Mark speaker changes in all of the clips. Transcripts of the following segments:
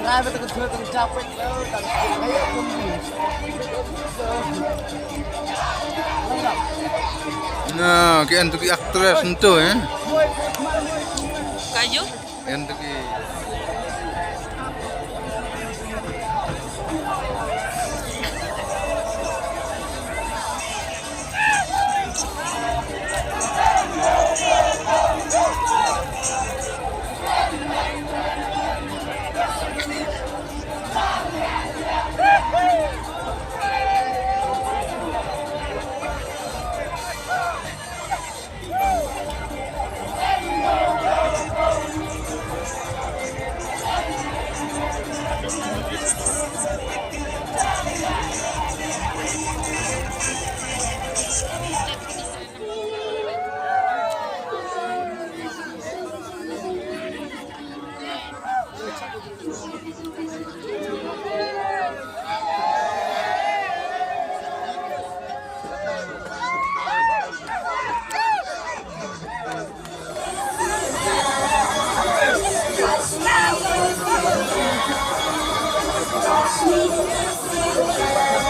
Speaker 1: Grabe takut capek loh, kayak
Speaker 2: Nah, kian tu actres itu
Speaker 3: Kayu?
Speaker 2: Kian tu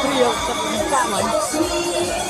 Speaker 1: Priok, tapi bisa man.